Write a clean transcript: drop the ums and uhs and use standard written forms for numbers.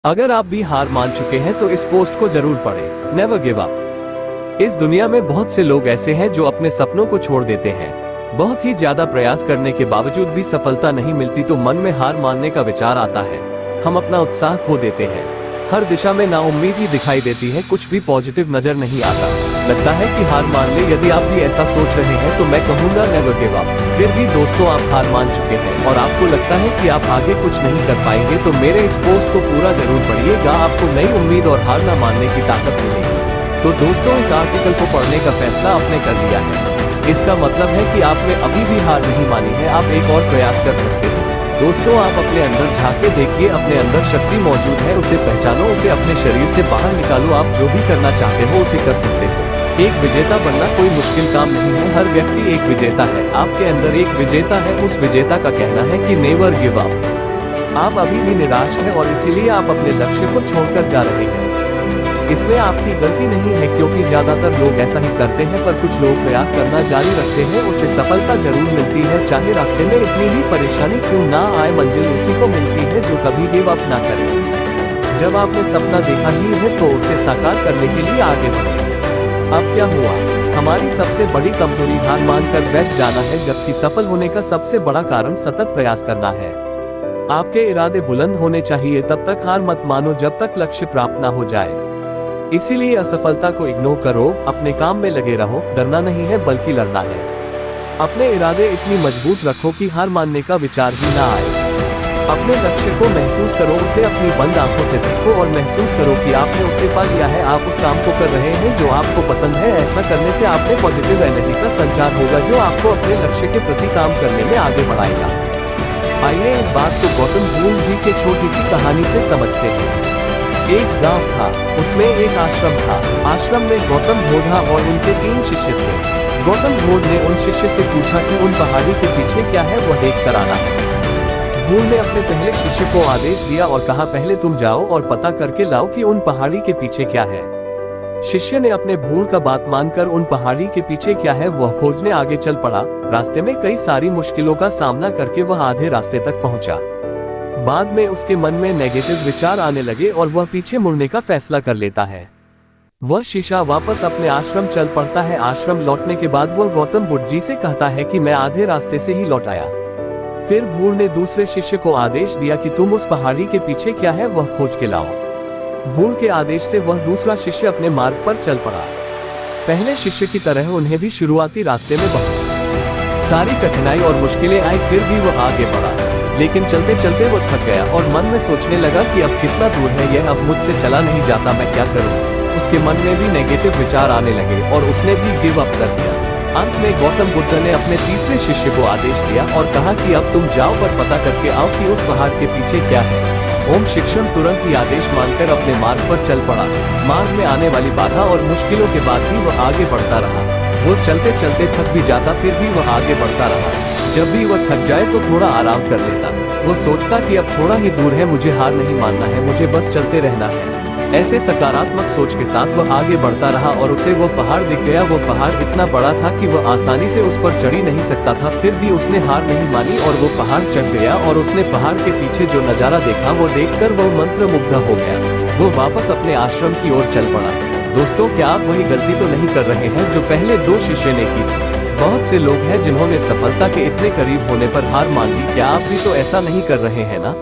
अगर आप भी हार मान चुके हैं तो इस पोस्ट को जरूर पढ़ें। Never give up. इस दुनिया में बहुत से लोग ऐसे हैं जो अपने सपनों को छोड़ देते हैं। बहुत ही ज्यादा प्रयास करने के बावजूद भी सफलता नहीं मिलती तो मन में हार मानने का विचार आता है। हम अपना उत्साह खो देते हैं। हर दिशा में नाउम्मीदी दिखाई देती है, कुछ भी पॉजिटिव नजर नहीं आता। लगता है कि हार मान ले। यदि आप भी ऐसा सोच रहे हैं तो मैं कहूँगा नेवर गिव अप। फिर भी दोस्तों, आप हार मान चुके हैं और आपको लगता है कि आप आगे कुछ नहीं कर पाएंगे तो मेरे इस पोस्ट को पूरा जरूर पढ़िएगा। आपको नई उम्मीद और हार न मानने की ताकत मिलेगी। तो दोस्तों, इस आर्टिकल को पढ़ने का फैसला आपने कर लिया है। इसका मतलब है कि आपने अभी भी हार नहीं मानी है। आप एक और प्रयास कर सकते हैं। दोस्तों, आप अपने अंदर झांक के देखिए, अपने अंदर शक्ति मौजूद है, उसे पहचानो, उसे अपने शरीर से बाहर निकालो। आप जो भी करना चाहते हो उसे कर सकते हो। एक विजेता बनना कोई मुश्किल काम नहीं है। हर व्यक्ति एक विजेता है। आपके अंदर एक विजेता है। उस विजेता का कहना है कि नेवर गिव अप। आप अभी भी निराश हैं और इसीलिए आप अपने लक्ष्य को छोड़कर जा रहे हैं। इसमें आपकी गलती नहीं है, क्योंकि ज्यादातर लोग ऐसा ही करते हैं, पर कुछ लोग प्रयास करना जारी रखते हैं, उसे सफलता जरूर मिलती है। चाहे रास्ते में इतनी भी परेशानी क्यों ना आए, मंजिल उसी को मिलती है जो कभी गिव अप ना करे। जब आपने सपना देखा ही है तो उसे साकार करने के लिए आगे बढ़े। अब क्या हुआ? हमारी सबसे बड़ी कमजोरी हार मानकर बैठ जाना है, जबकि सफल होने का सबसे बड़ा कारण सतत प्रयास करना है। आपके इरादे बुलंद होने चाहिए, तब तक हार मत मानो जब तक लक्ष्य प्राप्त न हो जाए। इसीलिए असफलता को इग्नोर करो, अपने काम में लगे रहो। डरना नहीं है बल्कि लड़ना है। अपने इरादे इतनी मजबूत रखो कि हार मानने का विचार ही ना आए। अपने लक्ष्य को महसूस करो, उसे अपनी बंद आंखों से देखो और महसूस करो कि आपने उसे पा लिया है। आप उस काम को कर रहे हैं जो आपको पसंद है। ऐसा करने से आपने पॉजिटिव एनर्जी का संचार होगा जो आपको अपने लक्ष्य के प्रति काम करने में आगे बढ़ाएगा। आइए इस बात को गौतम बुद्ध जी के छोटी सी कहानी से समझते हैं। एक गांव था, उसमें एक आश्रम था। आश्रम में गौतम बुद्ध और उनके 3 शिष्य थे। गौतम बुद्ध ने उन शिष्य से पूछा कि उन पहाड़ी के पीछे क्या है, वह देख कर आना है। बुद्ध ने अपने पहले शिष्य को आदेश दिया और कहा, पहले तुम जाओ और पता करके लाओ कि उन पहाड़ी के पीछे क्या है। शिष्य ने अपने बुद्ध का बात मानकर उन पहाड़ी के पीछे क्या है वह खोजने आगे चल पड़ा। रास्ते में कई सारी मुश्किलों का सामना करके वह आधे रास्ते तक पहुंचा। बाद में उसके मन में नेगेटिव विचार आने लगे और वह पीछे मुड़ने का फैसला कर लेता है। वह शिष्य वापस अपने आश्रम चल पड़ता है। आश्रम लौटने के बाद वह गौतम बुद्ध जी से कहता है कि मैं आधे रास्ते से ही लौट आया। फिर बुद्ध ने दूसरे शिष्य को आदेश दिया कि तुम उस पहाड़ी के पीछे क्या है वह खोज के लाओ। बुद्ध के आदेश से वह दूसरा शिष्य अपने मार्ग पर चल पड़ा। पहले शिष्य की तरह उन्हें भी शुरुआती रास्ते में बहुत सारी कठिनाई और मुश्किलें आई, फिर भी वह आगे बढ़ा। लेकिन चलते चलते वो थक गया और मन में सोचने लगा कि अब कितना दूर है यह, अब मुझसे चला नहीं जाता, मैं क्या करूं? उसके मन में भी नेगेटिव विचार आने लगे और उसने भी गिव अप कर दिया। अंत में गौतम बुद्ध ने अपने तीसरे शिष्य को आदेश दिया और कहा कि अब तुम जाओ पर पता करके आओ कि उस पहाड़ के पीछे क्या है। ओम शिक्षण तुरंत ही आदेश मानकर अपने मार्ग पर चल पड़ा। मार्ग में आने वाली बाधा और मुश्किलों के बाद भी वह आगे बढ़ता रहा। वो चलते चलते थक भी जाता, फिर भी वह आगे बढ़ता रहा। जब भी वह थक जाए तो थोड़ा आराम कर लेता। वो सोचता कि अब थोड़ा ही दूर है, मुझे हार नहीं मानना है, मुझे बस चलते रहना है। ऐसे सकारात्मक सोच के साथ वह आगे बढ़ता रहा और उसे वो पहाड़ दिख गया। वो पहाड़ इतना बड़ा था कि वह आसानी से उस पर चढ़ ही नहीं सकता था, फिर भी उसने हार नहीं मानी और वो पहाड़ चढ़ गया। और उसने पहाड़ के पीछे जो नजारा देखा वो देखकर वो मंत्रमुग्ध हो गया। वो वापस अपने आश्रम की ओर चल पड़ा। दोस्तों, क्या आप वही गलती तो नहीं कर रहे हैं जो पहले 2 शिष्य ने की थी? बहुत से लोग हैं जिन्होंने सफलता के इतने करीब होने पर हार मान ली। क्या आप भी तो ऐसा नहीं कर रहे हैं ना?